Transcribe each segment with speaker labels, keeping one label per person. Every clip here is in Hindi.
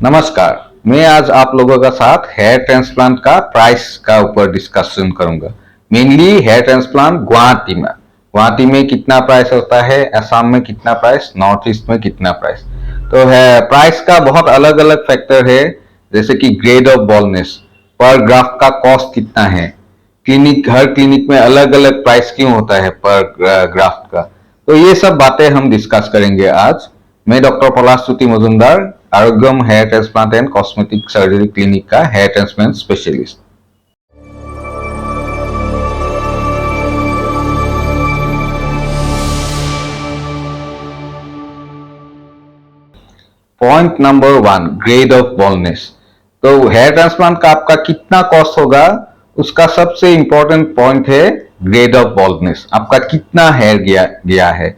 Speaker 1: नमस्कार। मैं आज आप लोगों का साथ हेयर ट्रांसप्लांट का प्राइस का ऊपर डिस्कशन करूंगा। मेनली हेयर ट्रांसप्लांट गुवाहाटी में कितना प्राइस होता है, असम में कितना प्राइस, नॉर्थ ईस्ट में कितना प्राइस। तो है प्राइस का बहुत अलग अलग फैक्टर है, जैसे कि ग्रेड ऑफ बॉल्डनेस, पर ग्राफ्ट का कॉस्ट कितना है, हर क्लिनिक में अलग अलग प्राइस क्यों होता है पर ग्राफ्ट का। तो ये सब बातें हम डिस्कस करेंगे आज। मैं doctor Palashjyoti Majumdar, Aarogyam hair transplant and cosmetic surgery clinic का hair transplant specialist. Point number 1, grade of baldness. तो हेयर ट्रांसप्लांट का आपका कितना कॉस्ट होगा, उसका सबसे इंपॉर्टेंट पॉइंट है ग्रेड ऑफ बॉल्डनेस, आपका कितना हेयर गया है।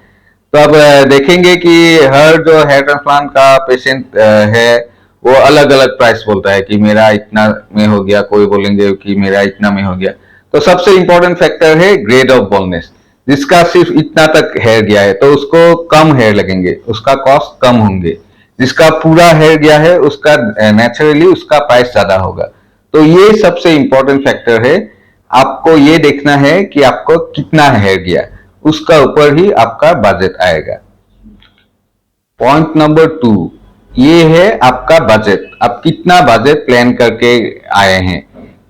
Speaker 1: तो अब देखेंगे कि हर जो हेयर ट्रांसप्लांट का पेशेंट है वो अलग अलग प्राइस बोलता है कि मेरा इतना में हो गया, कोई बोलेंगे कि मेरा इतना में हो गया। तो सबसे इंपॉर्टेंट फैक्टर है ग्रेड ऑफ बॉल्डनेस। जिसका सिर्फ इतना तक हेयर गया है तो उसको कम हेयर लगेंगे, उसका कॉस्ट कम होंगे। जिसका पूरा हेयर गया है उसका नेचुरली उसका प्राइस ज्यादा होगा। तो ये सबसे इंपॉर्टेंट फैक्टर है। आपको ये देखना है कि आपको कितना हेयर गया, उसका ऊपर ही आपका बजट आएगा। पॉइंट नंबर 2, ये है आपका बजट। आप कितना बजट प्लान करके आए हैं,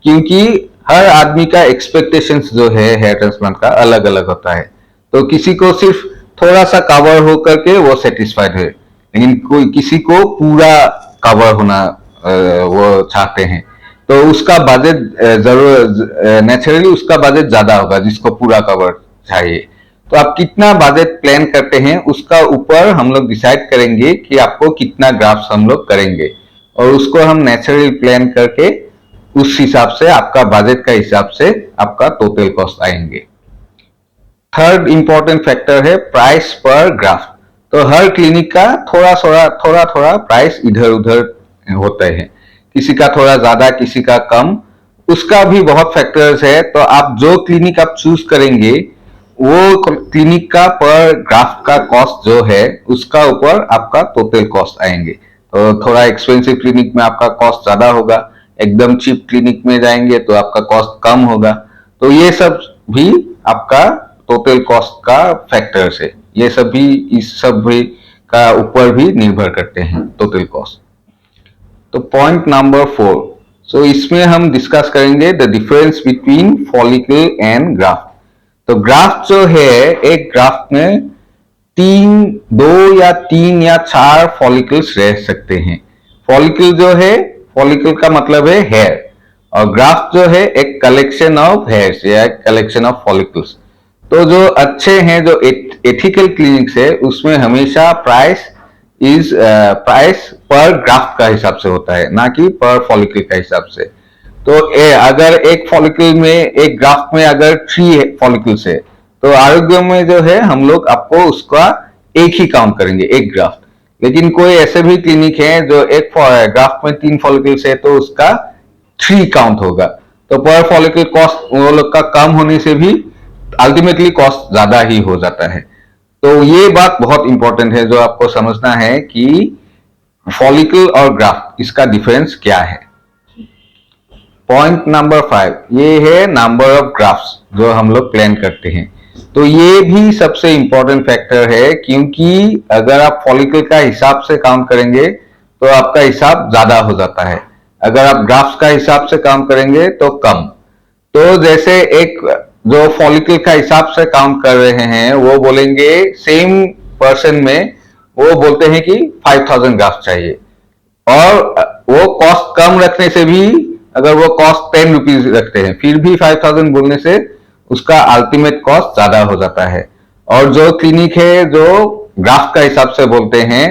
Speaker 1: क्योंकि हर आदमी का एक्सपेक्टेशंस जो है हेयर ट्रांसप्लांट का अलग अलग होता है। तो किसी को सिर्फ थोड़ा सा कवर हो करके वो सेटिस्फाइड है, लेकिन कोई किसी को पूरा कवर होना वो चाहते हैं। तो उसका बजट जरूर नेचुरली उसका बजट ज्यादा होगा जिसको पूरा कवर चाहिए। तो आप कितना बजट प्लान करते हैं उसका ऊपर हम लोग डिसाइड करेंगे कि आपको कितना ग्राफ्स हम लोग करेंगे, और उसको हम नेचुरली प्लान करके उस हिसाब से आपका बजट का हिसाब से आपका टोटल कॉस्ट आएंगे। थर्ड इंपॉर्टेंट फैक्टर है प्राइस पर ग्राफ्ट। तो हर क्लिनिक का थोड़ा थोड़ा प्राइस इधर उधर होते हैं, किसी का थोड़ा ज्यादा किसी का कम, उसका भी बहुत फैक्टर्स है। तो आप जो क्लिनिक आप चूज करेंगे वो क्लिनिक का पर ग्राफ्ट का कॉस्ट जो है उसका ऊपर आपका टोटल कॉस्ट आएंगे। तो थोड़ा एक्सपेंसिव क्लिनिक में आपका कॉस्ट ज्यादा होगा, एकदम चीप क्लिनिक में जाएंगे तो आपका कॉस्ट कम होगा। तो ये सब भी आपका टोटल कॉस्ट का फैक्टर्स है। ये सब भी इस सब भी का ऊपर भी निर्भर करते हैं टोटल कॉस्ट। तो पॉइंट नंबर 4, सो इसमें हम डिस्कस करेंगे the difference between follicle and graft. तो ग्राफ्ट जो है, एक ग्राफ्ट में 2 या 4 फॉलिकल्स रह सकते हैं। फॉलिकल जो है, फॉलिकल का मतलब है हेयर, और ग्राफ्ट जो है एक कलेक्शन ऑफ हेयर्स या एक कलेक्शन ऑफ फॉलिकल्स। तो जो अच्छे हैं, जो एथिकल क्लिनिक्स है, उसमें हमेशा प्राइस पर ग्राफ्ट का हिसाब से होता है, ना कि पर फॉलिकल का हिसाब से। तो अगर एक फॉलिकल में, एक ग्राफ्ट में अगर 3 फॉलिकल्स है, तो आरोग्य में जो है हम लोग आपको उसका एक ही काउंट करेंगे, एक ग्राफ्ट। लेकिन कोई ऐसे भी क्लिनिक है जो एक ग्राफ्ट में 3 फॉलिकल्स है तो उसका 3 काउंट होगा। तो पर फॉलिकल कॉस्ट वो लोग का कम होने से भी अल्टीमेटली कॉस्ट ज्यादा ही हो जाता है। तो ये बात बहुत इंपॉर्टेंट है, जो आपको समझना है कि फॉलिकल और ग्राफ्ट इसका डिफरेंस क्या है। पॉइंट नंबर 5, ये है नंबर ऑफ ग्राफ्ट्स जो हम लोग प्लान करते हैं। तो ये भी सबसे इंपॉर्टेंट फैक्टर है, क्योंकि अगर आप फॉलिकल का हिसाब से काउंट करेंगे तो आपका हिसाब ज्यादा हो जाता है, अगर आप ग्राफ्ट्स का हिसाब से काउंट करेंगे तो कम। तो जैसे एक जो फॉलिकल का हिसाब से काउंट कर रहे हैं वो बोलेंगे, सेम पर्सन में वो बोलते हैं कि 5000 ग्राफ्ट चाहिए, और वो कॉस्ट कम रखने से भी, अगर वो कॉस्ट 10 रुपीज रखते हैं फिर भी 5000 बोलने से उसका अल्टीमेट कॉस्ट ज्यादा हो जाता है। और जो क्लिनिक है जो ग्राफ्ट का हिसाब से बोलते हैं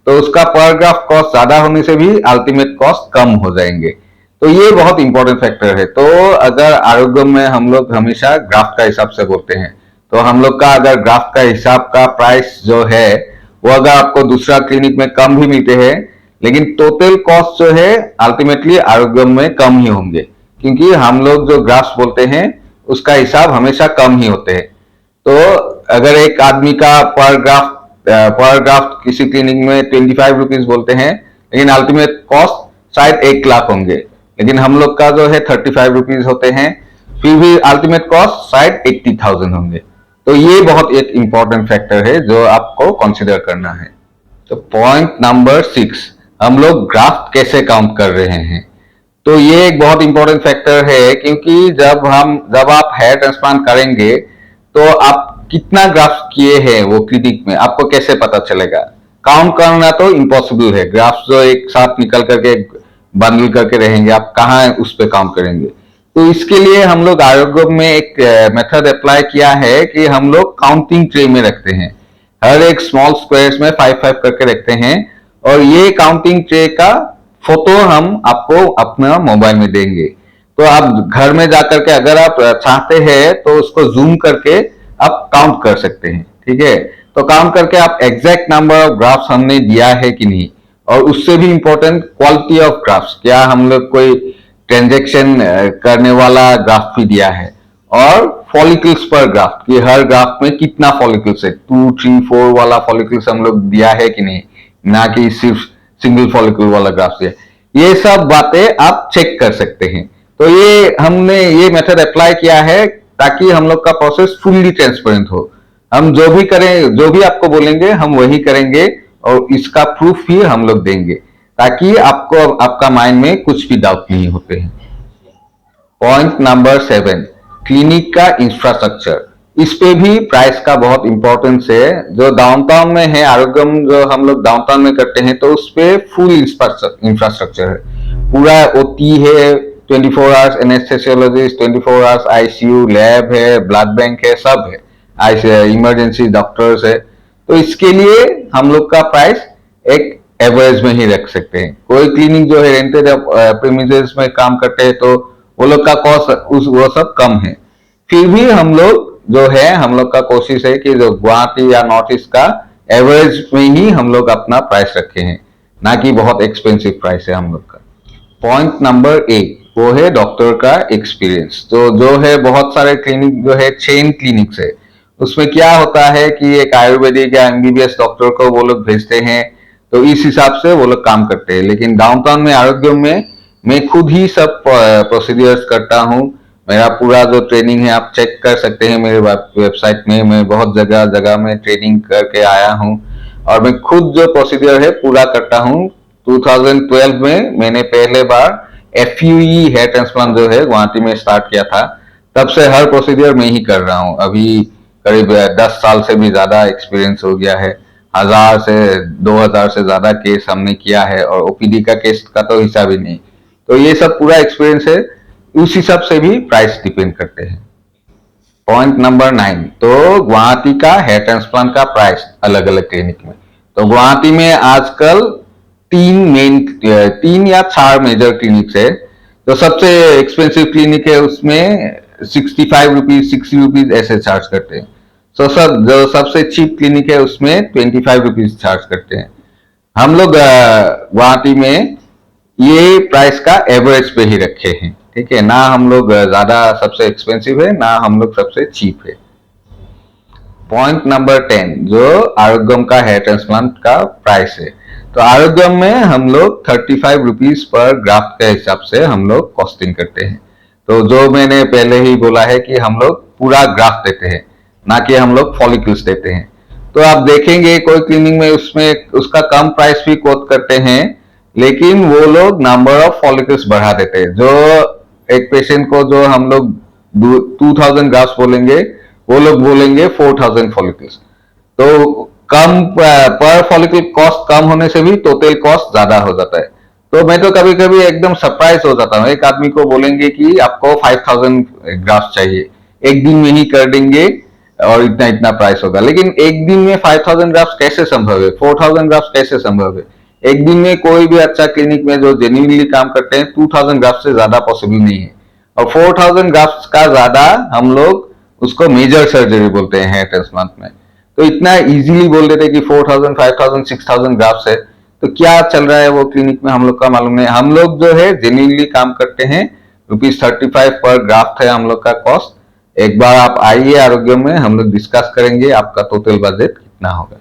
Speaker 1: तो उसका पर ग्राफ्ट कॉस्ट ज्यादा होने से भी अल्टीमेट कॉस्ट कम हो जाएंगे। तो ये बहुत इंपॉर्टेंट फैक्टर है। तो अगर आरोग्य में हम लोग हमेशा ग्राफ्ट का हिसाब से बोलते हैं, तो हम लोग का अगर ग्राफ्ट का हिसाब का प्राइस जो है वो अगर आपको दूसरा क्लिनिक में कम भी मिलते हैं, लेकिन टोटल कॉस्ट जो है अल्टीमेटली आरोग्य में कम ही होंगे, क्योंकि हम लोग जो ग्राफ्ट बोलते हैं उसका हिसाब हमेशा कम ही होते हैं। तो अगर एक आदमी का पर ग्राफ्ट किसी क्लिनिक में 25 रुपीज बोलते हैं, लेकिन अल्टीमेट कॉस्ट शायद 1 लाख होंगे, लेकिन हम लोग का जो है 35 रुपीज होते हैं, फिर भी अल्टीमेट कॉस्ट शायद 80,000 होंगे। तो ये बहुत एक इंपॉर्टेंट फैक्टर है जो आपको कंसिडर करना है। तो पॉइंट नंबर 6, हम लोग ग्राफ्ट कैसे काउंट कर रहे हैं। तो ये एक बहुत इंपॉर्टेंट फैक्टर है, क्योंकि जब आप हेयर ट्रांसप्लांट करेंगे तो आप कितना ग्राफ्ट किए हैं वो क्लिनिक में आपको कैसे पता चलेगा। काउंट करना तो इम्पॉसिबल है, ग्राफ्ट जो एक साथ निकल करके बंडल करके रहेंगे, आप कहाँ उस पर काउंट करेंगे। तो इसके लिए हम लोग आरोग्य में एक मेथड अप्लाई किया है कि हम लोग काउंटिंग ट्रे में रखते हैं, हर एक स्मॉल स्क्वायर्स में 5-5 करके रखते हैं, और ये काउंटिंग ट्रे का फोटो हम आपको अपना मोबाइल में देंगे। तो आप घर में जाकर के अगर आप चाहते हैं तो उसको जूम करके आप काउंट कर सकते हैं, ठीक है। तो काउंट करके आप एग्जैक्ट नंबर ऑफ ग्राफ्स हमने दिया है कि नहीं, और उससे भी इंपॉर्टेंट क्वालिटी ऑफ ग्राफ्स, क्या हम लोग कोई ट्रांजेक्शन करने वाला ग्राफ भी दिया है, और फॉलिकल्स पर ग्राफ कि हर ग्राफ में कितना फॉलिकल्स है, 2, 3, 4 वाला फॉलिकल्स हम लोग दिया है कि नहीं, ना कि सिर्फ सिंगल फॉलिकल वाला ग्राफ दिया। ये सब बातें आप चेक कर सकते हैं। तो ये हमने ये मेथड अप्लाई किया है ताकि हम लोग का प्रोसेस फुल्ली ट्रांसपेरेंट हो। हम जो भी करें, जो भी आपको बोलेंगे हम वही करेंगे, और इसका प्रूफ भी हम लोग देंगे, ताकि आपको आपका माइंड में कुछ भी डाउट नहीं होते हैं। पॉइंट नंबर 7, क्लिनिक का इंफ्रास्ट्रक्चर। इस पे भी प्राइस का बहुत इंपॉर्टेंस है। जो डाउनटाउन में है आरोग्यम, जो हम लोग डाउनटाउन में करते हैं, तो उस पे फुल इंफ्रास्ट्रक्चर है, पूरा ओटी है, 24 hours anaesthesiologist, 24 hours ICU, lab है, ब्लड बैंक है, सब है, इमरजेंसी डॉक्टर्स है। तो इसके लिए हम लोग का प्राइस एक एवरेज में ही रख सकते हैं। कोई क्लिनिक जो है रेंटेड प्रीमिसेस में काम करते हैं तो वो लोग का कॉस्ट वो सब कम है। फिर भी हम लोग जो है, हम लोग का कोशिश है कि जो गुवाहाटी या नॉर्थ ईस्ट का एवरेज में ही हम लोग अपना प्राइस रखे हैं, ना कि बहुत एक्सपेंसिव प्राइस है हम लोग का। पॉइंट नंबर 8, वो है डॉक्टर का एक्सपीरियंस। तो जो है बहुत सारे क्लिनिक जो है चेन क्लिनिक्स है, उसमें क्या होता है कि एक आयुर्वेदिक या एमबीबीएस डॉक्टर को वो लोग भेजते हैं, तो इस हिसाब से वो लोग काम करते हैं। लेकिन डाउनटाउन में आरोग्य में मैं खुद ही सब प्रोसीडियर्स करता हूँ। मेरा पूरा जो ट्रेनिंग है आप चेक कर सकते हैं मेरे वेबसाइट में। मैं बहुत जगह जगह में ट्रेनिंग करके आया हूँ, और मैं खुद जो प्रोसीडियर है पूरा करता हूँ। 2012 में मैंने पहले बार FUE हेयर ट्रांसप्लांट जो है गुवाहाटी में स्टार्ट किया था, तब से हर प्रोसीडियर में ही कर रहा हूँ। अभी करीब 10 साल से भी ज्यादा एक्सपीरियंस हो गया है। 1000 से 2000 से ज्यादा केस हमने किया है, और ओपीडी का केस का तो हिसाब ही नहीं। तो ये सब पूरा एक्सपीरियंस है, उस हिसाब से भी प्राइस डिपेंड करते हैं। पॉइंट नंबर 9, तो गुवाहाटी का हेयर ट्रांसप्लांट का प्राइस अलग अलग क्लिनिक में। तो गुवाहाटी में आजकल 3 या 4 मेजर क्लिनिक्स है। तो सबसे एक्सपेंसिव क्लिनिक है उसमें 65 रुपीज, 60 रुपीज ऐसे चार्ज करते हैं। तो जो सबसे चीप क्लिनिक है उसमें 25 रुपीज चार्ज करते हैं। हम लोग गुवाहाटी में ये प्राइस का एवरेज पे ही रखे हैं, ठीक है। ना हम लोग ज्यादा सबसे एक्सपेंसिव है, ना हम लोग सबसे चीप है। पॉइंट नंबर 10, जो आरोग्यम का हेयर ट्रांसप्लांट का प्राइस है। तो आरोग्यम में हम लोग 35 रुपीज पर ग्राफ्ट के हिसाब से हम लोग कॉस्टिंग करते हैं। तो जो मैंने पहले ही बोला है कि हम लोग पूरा ग्राफ्ट देते हैं, ना कि हम लोग फॉलिकल्स देते हैं। तो आप देखेंगे कोई क्लिनिक में उसमें उसका कम प्राइस भी कोट करते हैं, लेकिन वो लोग नंबर ऑफ फॉलिकल्स बढ़ा देते हैं। जो एक पेशेंट को जो हम लोग 2000 ग्राफ्स बोलेंगे, वो लोग बोलेंगे 4000 फॉलिकल्स। तो कम पर फॉलिकल कॉस्ट कम होने से भी टोटल कॉस्ट ज्यादा हो जाता है। तो मैं तो कभी कभी एकदम सरप्राइज हो जाता हूँ। एक आदमी को बोलेंगे कि आपको 5000 ग्राफ्स चाहिए, एक दिन में ही कर देंगे और इतना इतना प्राइस होगा। लेकिन एक दिन में 5000 ग्राफ्स कैसे संभव है, 4000 ग्राफ्स कैसे संभव है। एक दिन में कोई भी अच्छा क्लिनिक में जो जेन्युइनली काम करते हैं 2000 ग्राफ्स से ज्यादा पॉसिबल नहीं है। और 4000 ग्राफ्स का ज्यादा हम लोग उसको मेजर सर्जरी बोलते हैं हेयर ट्रांसप्लांट में। तो इतना इजीली बोल देते हैं कि 4000, 5000, 6000 ग्राफ्स है। तो क्या चल रहा है वो क्लिनिक में हम लोग का मालूम नहीं। हम लोग जो है जेन्युइनली काम करते हैं, ₹35 पर ग्राफ्ट है हम लोग का कॉस्ट। एक बार आप आइए आरोग्य में, हम लोग डिस्कस करेंगे आपका टोटल बजट कितना होगा।